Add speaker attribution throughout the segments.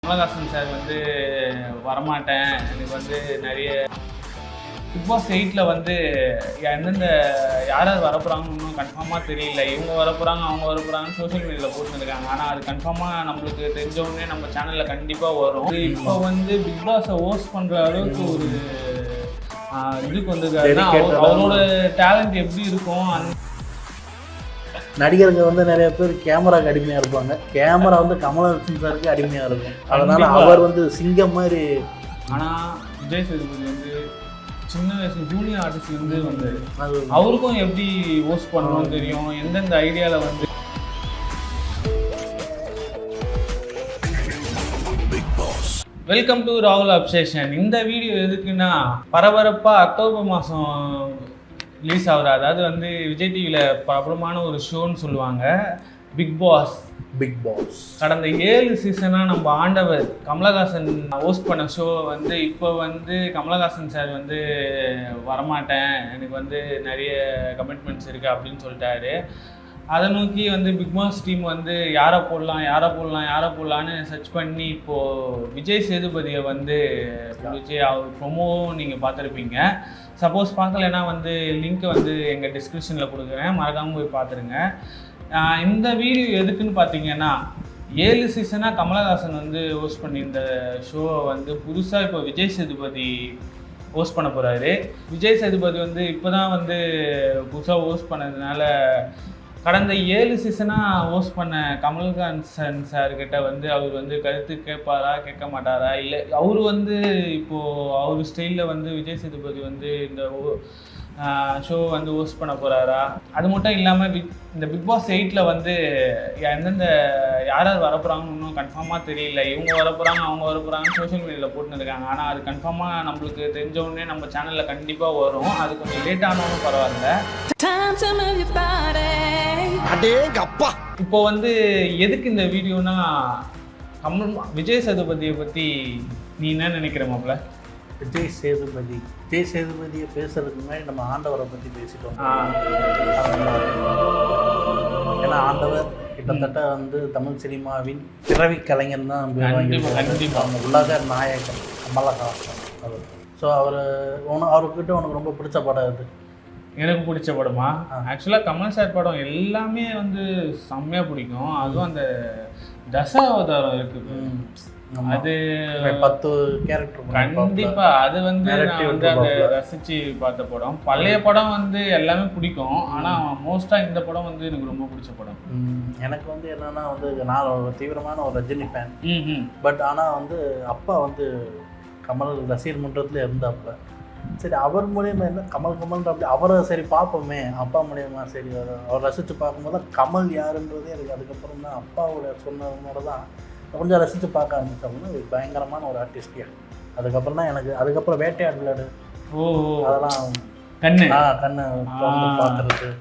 Speaker 1: Kamal Haasan sir வந்து வரமாட்டேன், எனக்கு வந்து நிறைய பிக் பாஸ் 8ல் வந்து எந்தெந்த யார் யார் வரப்போகிறாங்கன்னு இன்னும் கன்ஃபார்மாக தெரியல. இவங்க வரப்போகிறாங்க, அவங்க வரப்போகிறாங்கன்னு சோஷியல் மீடியாவில் போட்டுருக்காங்க. ஆனால் அது கன்ஃபார்மாக நம்மளுக்கு தெரிஞ்சவுடனே நம்ம சேனலில் கண்டிப்பாக வரும். இப்போ வந்து பிக் பாஸை ஹோஸ்ட் பண்ணுற அளவுக்கு ஒரு இதுக்கு வந்துருக்காருன்னா அவரோட டேலண்ட் எப்படி இருக்கும்.
Speaker 2: நடிகர்கள் வந்து நிறைய பேர் கேமராக்கு அடிமையாக இருப்பாங்க, கேமரா வந்து கமலஹாசன் சாருக்கு அடிமையாக இருக்கும். அதனால் அவர் வந்து சிங்கம் மாதிரி.
Speaker 1: ஆனால் விஜய் சேதுபதி வந்து சின்ன வயசு ஜூனியர் ஆர்டிஸ்ட் வந்து வந்தார். அவருக்கும் எப்படி ஹோஸ்ட் பண்ணணும்னு தெரியும், எந்தெந்த ஐடியாவில் வந்து. வெல்கம் டு ராகுல் அப்சேஷன். இந்த வீடியோ எதுக்குன்னா, பரபரப்பாக அக்டோபர் மாதம் ரிலீஸ் ஆகுற, அதாவது வந்து விஜய் டிவியில் பிரபலமான ஒரு ஷோன்னு சொல்லுவாங்க, பிக் பாஸ். கடந்த 7 சீசனாக நம்ம ஆண்டவர் கமலஹாசன் ஹோஸ்ட் பண்ண ஷோ வந்து இப்போ வந்து கமலஹாசன் சார் வந்து வரமாட்டேன், எனக்கு வந்து நிறைய கமிட்மெண்ட்ஸ் இருக்குது அப்படின்னு சொல்லிட்டாரு. அதை நோக்கி வந்து பிக் பாஸ் டீம் வந்து யாரை போடலான்னு சர்ச் பண்ணி இப்போது விஜய் சேதுபதியை வந்து அவர் ப்ரொமோ நீங்கள் பார்த்துருப்பீங்க. சப்போஸ் பார்க்கலைன்னா வந்து லிங்க்கை வந்து எங்கள் டிஸ்கிரிப்ஷனில் கொடுக்குறேன், மறக்காமல் போய் பார்த்துருங்க. இந்த வீடியோ எதுக்குன்னு பார்த்தீங்கன்னா, 7 சீசனாக கமலஹாசன் வந்து ஹோஸ்ட் பண்ணியிருந்த ஷோவை வந்து புதுசாக இப்போ விஜய் சேதுபதி ஹோஸ்ட் பண்ண போகிறாரு. விஜய் சேதுபதி வந்து இப்போ தான் வந்து புதுசாக ஹோஸ்ட் பண்ணதுனால, கடந்த 7 சீசனாக ஹோஸ்ட் பண்ண கமல்ஹாசன் சார்கிட்ட வந்து அவர் வந்து கருத்து கேட்பாரா கேட்க மாட்டாரா, இல்லை அவர் வந்து இப்போது அவர் ஸ்டைலில் வந்து விஜய் சேதுபதி வந்து இந்த ஷோ வந்து ஹோஸ்ட் பண்ண போகிறாரா. அது மட்டும் இல்லாமல் இந்த பிக் பாஸ் 8ல் வந்து எந்தெந்த யார் யார் வரப்போகிறாங்கன்னு இன்னும் கன்ஃபார்மாக தெரியல. இவங்க வரப்போகிறாங்க, அவங்க வரப்போகிறாங்கன்னு சோஷியல் மீடியாவில் போட்டுருக்காங்க. ஆனால் அது கன்ஃபார்மாக நம்மளுக்கு தெரிஞ்சவுடனே நம்ம சேனலில் கண்டிப்பாக வரும். அது கொஞ்சம் லேட் ஆனாலும் பரவாயில்ல. இப்போ வந்து எதுக்கு இந்த வீடியோனா, விஜய் சேதுபதியை பற்றி நீ என்ன நினைக்கிற மாப்ள?
Speaker 2: விஜய் சேதுபதியை பேசுறதுக்கு முன்னாடி நம்ம ஆண்டவரை பற்றி பேசிட்டோம். ஏன்னா ஆண்டவர் கிட்டத்தட்ட வந்து தமிழ் சினிமாவின் பிறவி கலைஞர் தான் வாங்கியிருக்காங்க, உலக நாயகன் கமலஹாசன் அவர். ஸோ அவர்கிட்ட உனக்கு ரொம்ப பிடிச்ச படம் இது?
Speaker 1: எனக்கு பிடிச்ச படமா? ஆக்சுவலாக கமல் சார் படம் எல்லாமே வந்து செம்மையாக பிடிக்கும். அதுவும் அந்த தசாவதாரம் இருக்குது, அது
Speaker 2: 10 கேரக்டர்
Speaker 1: கண்டிப்பாக அது வந்து நான் வந்து அதை ரசித்து பார்த்த படம். பழைய படம் வந்து எல்லாமே பிடிக்கும், ஆனால் மோஸ்ட்டாக இந்த படம் வந்து எனக்கு ரொம்ப பிடிச்ச படம்.
Speaker 2: எனக்கு வந்து என்னென்னா வந்து நான் ஒரு தீவிரமான ஒரு ரஜினி ஃபேன். பட் ஆனால் வந்து அப்பா வந்து கமல் ரசிகர் மன்றத்தில் இருந்தாப்புல. சரி, அவர் மூலியமா என்ன கமல்ன்ற அப்படி அவரை சரி பார்ப்போமே, அப்பா மூலியமா சரி அவர் ரசித்து பார்க்கும்போது தான் கமல் யாருன்றதே எனக்கு அதுக்கப்புறம் தான் அப்பாவோட சொன்னதோட தான் கொஞ்சம் ரசித்து பார்க்க ஆரம்பித்தோம்னா ஒரு பயங்கரமான ஒரு ஆர்டிஸ்டியா. அதுக்கப்புறம் தான் எனக்கு அதுக்கப்புறம் வேட்டையாடு விளையாடு அதெல்லாம் கண்ணு பார்த்துருக்கு.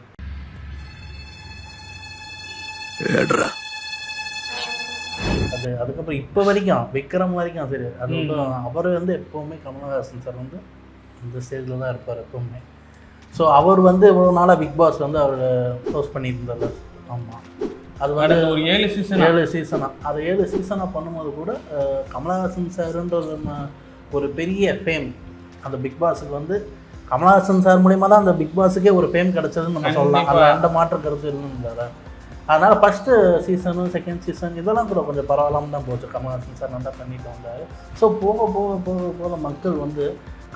Speaker 2: அதுக்கப்புறம் இப்போ வரைக்கும் விக்ரம் வரைக்கும் சரி, அது வந்து அவர் வந்து எப்போவுமே கமலஹாசன் சார் வந்து இந்த ஸ்டேஜில் தான் இருப்பார் எப்போவுமே. ஸோ அவர் வந்து இவ்வளோ நாளாக பிக் பாஸ் வந்து அவர் ஹோஸ்ட் பண்ணியிருந்தார். ஆமாம், அது வந்து ஒரு 7 சீசனாக அது 7 சீசனாக பண்ணும்போது கூட கமலஹாசன் சாருன்ற ஒரு பெரிய ஃபேம் அந்த பிக் பாஸுக்கு வந்து கமலஹாசன் சார் மூலிமா தான் அந்த பிக் பாஸுக்கே ஒரு ஃபேம் கிடச்சதுன்னு நம்ம சொல்லலாம். அதில் அந்த மாற்று கருத்து இருந்துருந்தாரு. அதனால் ஃபஸ்ட்டு சீசனு செகண்ட் சீசன் இதெல்லாம் கூட கொஞ்சம் பரவாயில்லாமல் தான் போச்சு. கமலஹாசன் சார் நல்லா பண்ணிட்டு வந்தார். ஸோ போக மக்கள் வந்து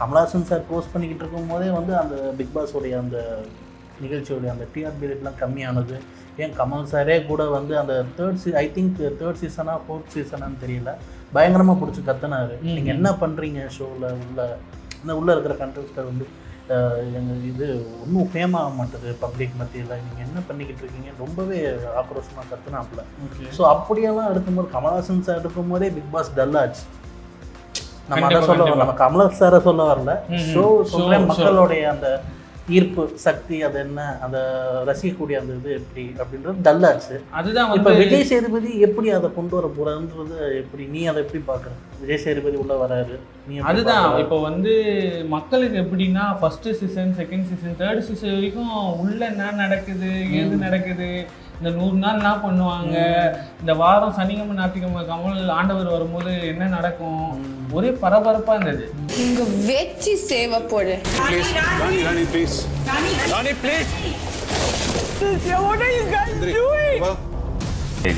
Speaker 2: கமலஹாசன் சார் போஸ்ட் பண்ணிக்கிட்டு இருக்கும் போதே வந்து அந்த பிக் பாஸோடைய அந்த நிகழ்ச்சியோடைய அந்த டிஆர்பி ரேட்லாம் கம்மியானது. ஏன் கமல் சாரே கூட வந்து அந்த தேர்ட் சீசனா 4th சீசனான்னு தெரியல, பயங்கரமாக பிடிச்சி கத்துனாரு. நீங்கள் என்ன பண்ணுறீங்க ஷோவில் உள்ளே இருக்கிற கண்டஸ்டர் வந்து எங்கள் இது ஒன்றும் ஃபேம் ஆக மாட்டேது பப்ளிக் மத்தியில், நீங்கள் என்ன பண்ணிக்கிட்டு இருக்கீங்க ரொம்பவே ஆக்ரோஷமாக கத்துனாப்புல. ஸோ அப்படியெல்லாம் எடுக்கும்போது கமலஹாசன் சார் இருக்கும்போதே பிக் பாஸ் டல்லாச்சு. நம்ம அதை சொல்ல வரல, நம்ம கமலஹாசன் சாரை சொல்ல வரல, ஷோ சொல்கிறேன். மக்களுடைய அந்த ஈர்ப்பு சக்தி அது என்ன, அந்த ரசிக்கக்கூடிய அந்த இது எப்படி அப்படின்றது டல்லாச்சு. அதுதான் இப்போ விஜய் சேதுபதி எப்படி அதை கொண்டு வர போறான்றது எப்படி, நீ அதை எப்படி பார்க்குற? விஜய் சேதுபதி உள்ள வராரு, நீ
Speaker 1: அதுதான் இப்போ வந்து மக்களுக்கு எப்படின்னா first season second season third season வரைக்கும் உள்ள என்ன நடக்குது ஏது நடக்குது இந்த 100 நாள் என்ன பண்ணுவாங்க, இந்த வாரம் சனிக்கிழமை ஞாயிற்றுக்கிழமை கமல் ஆண்டவர் வரும்போது என்ன நடக்கும், ஒரே பரபரப்பா இருந்தது.
Speaker 3: இங்க வெச்சி சேவை போடு.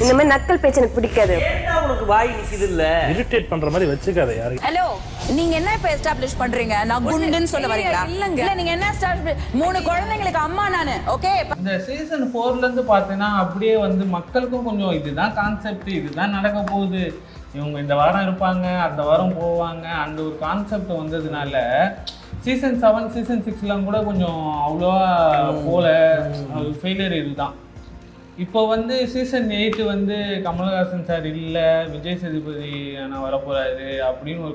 Speaker 3: இந்த மாதிரி நக்கல் பேச்சு எனக்கு பிடிக்காது.
Speaker 2: உனக்கு வாய் நிக்குது இல்ல, இரிட்டேட் பண்ற மாதிரி வச்சுக்காத யாரு.
Speaker 4: ஹலோ, நீங்க என்ன இப்ப எஸ்டாப்லிஷ் பண்றீங்க? நான் குண்டுன்னு சொல்ல வரீங்களா? இல்ல, நீங்க என்ன எஸ்டாப்லிஷ், 3 குழந்தைங்களுக்கு அம்மா நானு. ஓகே,
Speaker 1: இந்த சீசன் 4ல இருந்து பார்த்தீங்கன்னா அப்படியே வந்து மக்களுக்கும் கொஞ்சம் இதுதான் கான்செப்ட், இதுதான் நடக்க போகுது, இவங்க இந்த வாரம் இருப்பாங்க, அந்த வாரம் போவாங்க, அந்த ஒரு கான்செப்ட் வந்ததுனால சீசன் 7 சீசன் 6லாம் கூட கொஞ்சம் அவ்வளோவா போல, ஃபெயிலியர் இதுதான். இப்போ வந்து சீசன் 8 வந்து கமலஹாசன் சார் இல்லை, விஜய் சேதுபதி நான் வரப்போறாரு அப்படின்னு ஒரு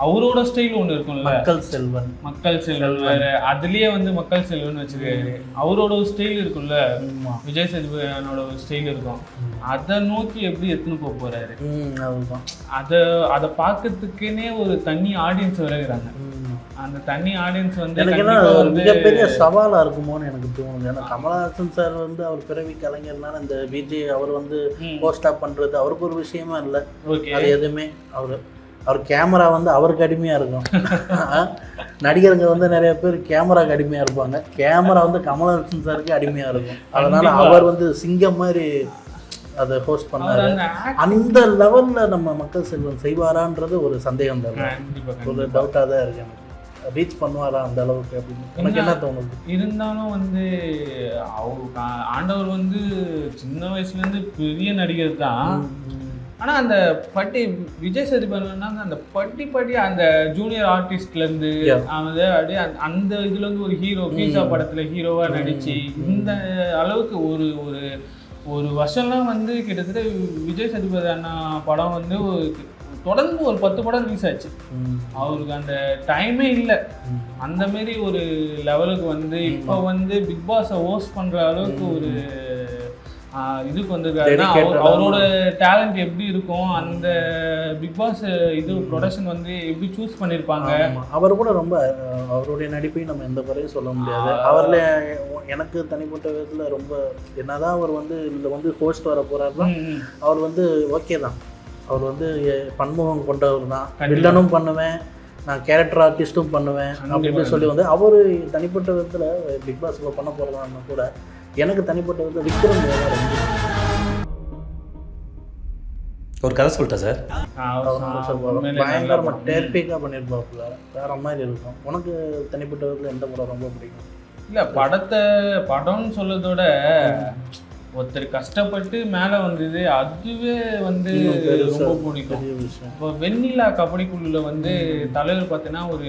Speaker 1: அவரோட ஸ்டைல் ஒன்று இருக்கும்ல, மக்கள் செல்வன் வேற, அதுலயே வந்து மக்கள் செல்வன் வச்சிருக்காரு, அவரோட ஒரு ஸ்டைல் இருக்கும்ல, விஜய் சேதுபதியோட ஒரு ஸ்டைல் இருக்கும், அதை நோக்கி எப்படி எடுத்துன்னு போக போறாரு. அதை பார்க்கறதுக்குன்னே ஒரு தனி ஆடியன்ஸ் விளையாடுறாங்க. அந்த தனி ஆடியன்ஸ் வந்து
Speaker 2: எனக்கு என்ன மிகப்பெரிய சவாலாக இருக்குமோன்னு எனக்கு தோணுது. ஏன்னா கமலஹாசன் சார் வந்து அவர் பிறவி கலைஞர்னால இந்த விஜய் அவர் வந்து போஸ்ட் ஆப் பண்ணுறது அவருக்கு ஒரு விஷயமா இல்லை. அது எதுவுமே அவர் கேமரா வந்து அவருக்கு அடிமையாக இருக்கும். நடிகருங்க வந்து நிறைய பேர் கேமராக்கு அடிமையாக இருப்பாங்க, கேமரா வந்து கமலஹாசன் சாருக்கு அடிமையாக இருக்கும். அதனால அவர் வந்து சிங்கம் மாதிரி அதை ஹோஸ்ட் பண்ணாரு. அந்த லெவலில் நம்ம மக்கள் செல்வன் செய்வாரான்றது ஒரு சந்தேகம் தான், ஒரு டவுட்டாக தான் இருக்கு எனக்கு. ரீச் பண்ணுவாரா அந்த அளவுக்கு அப்படின்னு எனக்கு என்ன தோணுது.
Speaker 1: இருந்தாலும் வந்து ஆண்டவர் வந்து சின்ன வயசுலேருந்து பெரிய நடிகர் தான். ஆனால் அந்த விஜய் சேதுபதினா அந்த பட்டி அந்த ஜூனியர் ஆர்டிஸ்ட்லேருந்து அப்படியே அந்த இதுலேருந்து ஒரு ஹீரோ பீஸா படத்தில் ஹீரோவாக நடித்து இந்த அளவுக்கு ஒரு வருஷம்லாம் வந்து கிட்டத்தட்ட விஜய் சேதுபதி அண்ணா படம் வந்து தொடர்ந்து ஒரு 10 படம் ரிலீஸ் ஆச்சு. அவருக்கு அந்த டைமே இல்லை. அந்த மாரி ஒரு லெவலுக்கு வந்து இப்போ வந்து பிக் பாஸை ஹோஸ்ட் பண்ணுற அளவுக்கு ஒரு இதுக்கு வந்திருக்காருன்னா அவரோட டேலண்ட் எப்படி இருக்கும், அந்த பிக் பாஸ் இது ப்ரொடக்ஷன் வந்து எப்படி சூஸ் பண்ணியிருப்பாங்க.
Speaker 2: அவர் கூட ரொம்ப அவருடைய நடிப்பையும் நம்ம எந்த குறையும் சொல்ல முடியாது. அவரில் எனக்கு தனிப்பட்ட விதத்தில் ரொம்ப என்னதான் அவர் வந்து இதில் வந்து ஹோஸ்ட் வர போகிறாருன்னா அவர் வந்து ஓகே தான். அவர் வந்து பன்முகம் கொண்டவர் தான். வில்லனும் பண்ணுவேன், நான் கேரக்டர் ஆர்டிஸ்ட்டும் பண்ணுவேன் அப்படின்னு சொல்லி வந்து அவர் தனிப்பட்ட விதத்தில் பிக் பாஸில் பண்ண போகிறதான்னா கூட எனக்கு தனிப்பட்ட விதத்தில் விக்ரம்
Speaker 5: ஒரு கதை சொல்லிட்டேன் சார்,
Speaker 2: பயங்கரமாக டேர்பிக்காக பண்ணியிருப்பாப்புல, வேற மாதிரி இருக்கும். உனக்கு தனிப்பட்ட விதத்தில் எந்த படம் ரொம்ப பிடிக்கும்?
Speaker 1: இல்லை படம்னு சொல்றதோட ஒருத்தர் கஷ்டப்பட்டு மேலே வந்தது அதுவே வந்து ரொம்ப பிடிக்கும். இப்போ வெண்ணிலா கபடி குழுவில் வந்து தலைவர் பார்த்தீங்கன்னா ஒரு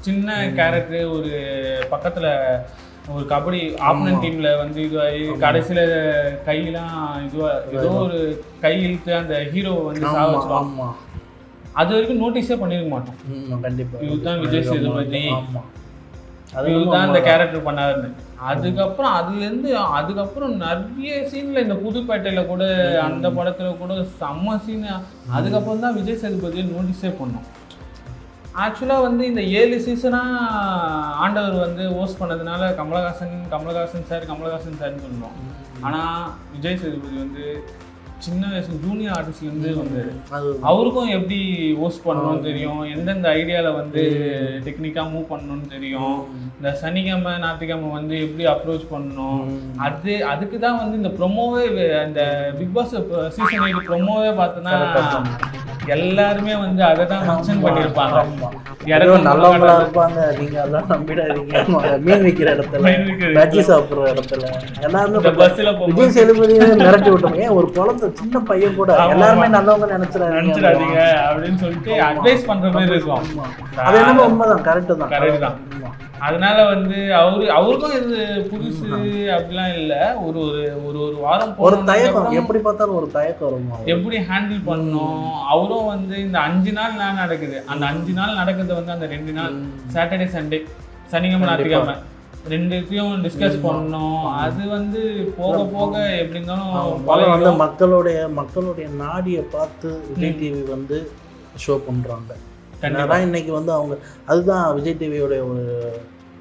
Speaker 1: சின்ன கேரக்டர், ஒரு பக்கத்தில் ஒரு கபடி ஆப்னன் டீமில் வந்து இதுவாகி கடைசியில் கையெல்லாம் ஏதோ ஒரு கை இழுத்து அந்த ஹீரோவை வந்து சாக வச்சுருவாங்க. அது வரைக்கும் நோட்டீஸே பண்ணியிருக்க மாட்டோம்.
Speaker 2: கண்டிப்பாக
Speaker 1: இதுதான் விஜய் சேதுபதி, இதுதான் இந்த கேரக்டர் பண்ணாருன்னு. அதுக்கப்புறம் நிறைய சீன்ல இந்த புதுப்பேட்டையில கூட அந்த படத்துல கூட செம்ம சீன். அதுக்கப்புறம் தான் விஜய் சேதுபதியை நோட்டீஸே பண்ணோம். ஆக்சுவலாக வந்து இந்த 7 சீசனாக ஆண்டவர் வந்து ஹோஸ்ட் பண்ணதுனால கமலஹாசன் சார்னு சொன்னோம். ஆனால் விஜய் சேதுபதி வந்து சின்ன வயசு ஜூனியர் ஆர்டிஸ்ட்லேருந்து வந்தார். அவருக்கும் எப்படி ஹோஸ்ட் பண்ணணும்னு தெரியும், எந்தெந்த ஐடியாவில் வந்து டெக்னிக்காக மூவ் பண்ணணும்னு தெரியும், இந்த சனிக்கிழமை ஞாயிற்றுக்கிழமை வந்து எப்படி அப்ரோச் பண்ணணும். அதுக்கு தான் வந்து இந்த ப்ரொமோவே, அந்த பிக் பாஸ் சீசன் 8 ப்ரொமோவே பார்த்தோன்னா எல்லாருமே வந்து அதை தான் மென்ஷன் பண்ணியிருப்பாங்க.
Speaker 2: நல்லவங்களா இருப்பாங்க, நீங்க அதெல்லாம் நம்பிடாதீங்க. மீன் விற்கிற இடத்துல, பஜ்ஜி சாப்பிட்ற இடத்துல எல்லாருமே பஸ்ஸில் விஜய் சேதுபதியை மிரட்டி விட்டோம். ஒரு குழந்தை சின்ன பையன் கூட எல்லாருமே நல்லவங்க நினைச்சிடாதீங்க
Speaker 1: அப்படின்னு சொல்லிட்டு அட்வைஸ் பண்ற மாதிரி இருக்கும்.
Speaker 2: அது என்னமோ உண்மைதான், கரெக்ட் தான்.
Speaker 1: அதனால வந்து அவருக்கும் இது புதுசு அப்படிலாம் இல்லை. ஒரு வாரம்
Speaker 2: ஒரு தயக்கம், எப்படி பார்த்தாலும் ஒரு தயக்கம் வரும்,
Speaker 1: எப்படி ஹேண்டில் பண்ணணும். அவரும் வந்து இந்த 5 நாள் நடக்குது, அந்த 5 நாள் நடக்குது வந்து அந்த 2 நாள் சாட்டர்டே சண்டே சனிக்கிழமை ஞாயிற்றுக்கிழமை ரெண்டுத்தையும் டிஸ்கஸ் பண்ணணும். அது வந்து போக போக எப்படி இருந்தாலும்
Speaker 2: மக்களுடைய நாடியை பார்த்து விஜய் டிவி வந்து ஷோ பண்ணுறாங்க. இன்னைக்கு வந்து அவங்க அதுதான் விஜய் டிவியோட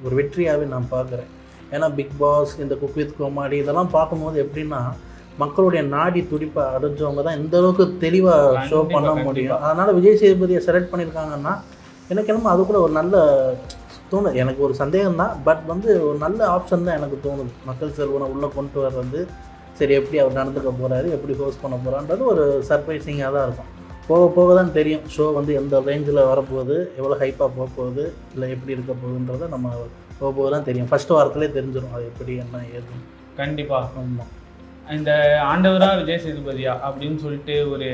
Speaker 2: ஒரு வெற்றியாகவே நான் பார்க்குறேன். ஏன்னா பிக் பாஸ், இந்த குக் வித் கோமாளி இதெல்லாம் பார்க்கும்போது எப்படின்னா மக்களுடைய நாடி துடிப்பை அடைஞ்சவங்க தான் இந்த அளவுக்கு தெளிவாக ஷோ பண்ண முடியும். அதனால் விஜய் சேதுபதியை செலக்ட் பண்ணியிருக்காங்கன்னா எனக்கு என்னமோ அது கூட ஒரு நல்ல தோணுது. எனக்கு ஒரு சந்தேகம் தான், பட் வந்து ஒரு நல்ல ஆப்ஷன் தான் எனக்கு தோணுது. மக்கள் செல்வனை உள்ளே கொண்டு வர்றது சரி, எப்படி அவர் நடந்துக்க போகிறாரு, எப்படி ஹோஸ்ட் பண்ண போகிறான்றது ஒரு சர்ப்ரைசிங்காக தான் இருக்கும். போக போக தான் தெரியும் ஷோ வந்து எந்த ரேஞ்சில் வரப்போகுது, எவ்வளோ ஹைப்பாக போக போகுது, இல்லை எப்படி இருக்க போகுதுன்றதை நம்ம போக போக தான் தெரியும். ஃபஸ்ட்டு வாரத்திலே தெரிஞ்சிடும் அது எப்படி என்ன ஏது.
Speaker 1: கண்டிப்பாக.
Speaker 2: ஆமாம்.
Speaker 1: இந்த ஆண்டவரா விஜய் சேதுபதியா அப்படின்னு சொல்லிட்டு ஒரு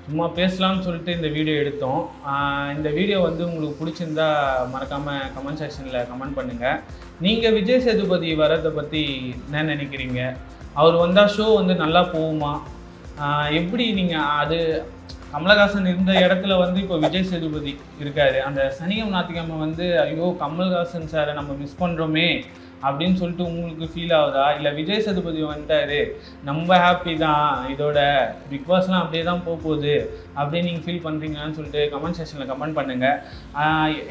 Speaker 1: சும்மா பேசலாம்னு சொல்லிட்டு இந்த வீடியோ எடுத்தோம். இந்த வீடியோ வந்து உங்களுக்கு பிடிச்சிருந்தா மறக்காமல் கமெண்ட் செக்ஷனில் கமெண்ட் பண்ணுங்கள். நீங்கள் விஜய் சேதுபதி வரதை பற்றி என்ன நினைக்கிறீங்க? அவர் வந்தால் ஷோ வந்து நல்லா போகுமா? எப்படி நீங்கள் அது கமலஹாசன் இருந்த இடத்துல வந்து இப்போ விஜய் சேதுபதி இருக்காரு. அந்த சனிக்கிழமை ஞாயிற்றுக்கிழமை வந்து ஐயோ கமல்ஹாசன் சாரை நம்ம மிஸ் பண்ணுறோமே அப்படின்னு சொல்லிட்டு உங்களுக்கு ஃபீல் ஆகுதா? இல்லை விஜய் சேதுபதி வந்துட்டாரு நம்ம ஹாப்பி தான், இதோட பிக் பாஸ்லாம் அப்படியே தான் போகுது அப்படின்னு நீங்கள் ஃபீல் பண்ணுறீங்கன்னு சொல்லிட்டு கமெண்ட் செக்ஷனில் கமெண்ட் பண்ணுங்கள்.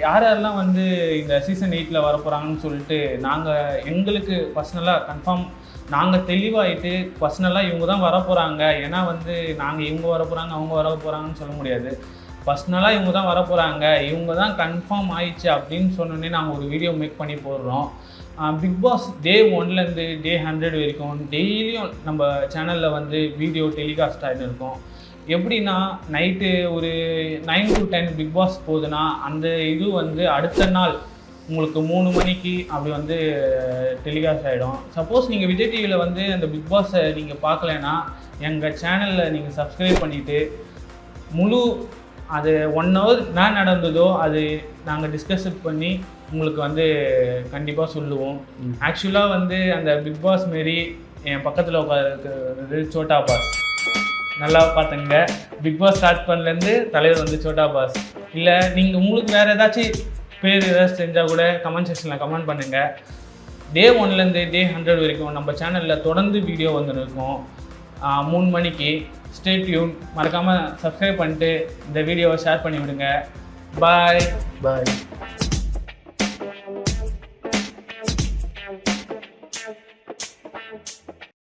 Speaker 1: யாரெல்லாம் வந்து இந்த சீசன் 8 வர போகிறாங்கன்னு சொல்லிட்டு நாங்கள் எங்களுக்கு பர்சனலாக கன்ஃபார்ம் நாங்கள் தெளிவாகிட்டு பர்சனலாக இவங்க தான் வர போகிறாங்க. ஏன்னா வந்து நாங்கள் இவங்க வர போகிறாங்க அவங்க வர போகிறாங்கன்னு சொல்ல முடியாது. பர்சனலாக இவங்க தான் வர போகிறாங்க, இவங்க தான் கன்ஃபார்ம் ஆயிடுச்சு அப்படின்னு சொன்னோன்னே நாங்கள் ஒரு வீடியோ மேக் பண்ணி போடுறோம். பிக் பாஸ் டே 1லேருந்து டே 100 வரைக்கும் டெய்லியும் நம்ம சேனலில் வந்து வீடியோ டெலிகாஸ்ட் ஆகிட்டு இருக்கோம். எப்படின்னா நைட்டு ஒரு 9 to 10 பிக் பாஸ் போகுதுன்னா அந்த இது வந்து அடுத்த நாள் உங்களுக்கு 3 மணிக்கு அப்படி வந்து டெலிகாஸ்ட் ஆகிடும். சப்போஸ் நீங்கள் விஜய் டிவியில் வந்து அந்த பிக் பாஸை நீங்கள் பார்க்கலைன்னா எங்கள் சேனலில் நீங்கள் சப்ஸ்கிரைப் பண்ணிவிட்டு முழு அது 1 hour என்ன நடந்ததோ அது நாங்கள் டிஸ்கஸ் பண்ணி உங்களுக்கு வந்து கண்டிப்பாக சொல்லுவோம். ஆக்சுவலாக வந்து அந்த பிக் பாஸ் மாரி என் பக்கத்தில் உட்காந்து சோட்டா பாஸ் நல்லா பார்த்துங்க. பிக் பாஸ் ஸ்டார்ட் பண்ணலேருந்து தலைவர் வந்து சோட்டா பாஸ். இல்லை நீங்கள் உங்களுக்கு வேறு ஏதாச்சும் பேர் ஏதாச்சும் செஞ்சால் கூட கமெண்ட் செக்ஷனில் கமெண்ட் பண்ணுங்கள். டே 1லேருந்து டே 100 வரைக்கும் நம்ம சேனலில் தொடர்ந்து வீடியோ வந்துருக்கோம் 3 மணிக்கு. Stay tune. மறக்காமல் சப்ஸ்கிரைப் பண்ணிட்டு இந்த வீடியோவை ஷேர் பண்ணி விடுங்க. பாய்.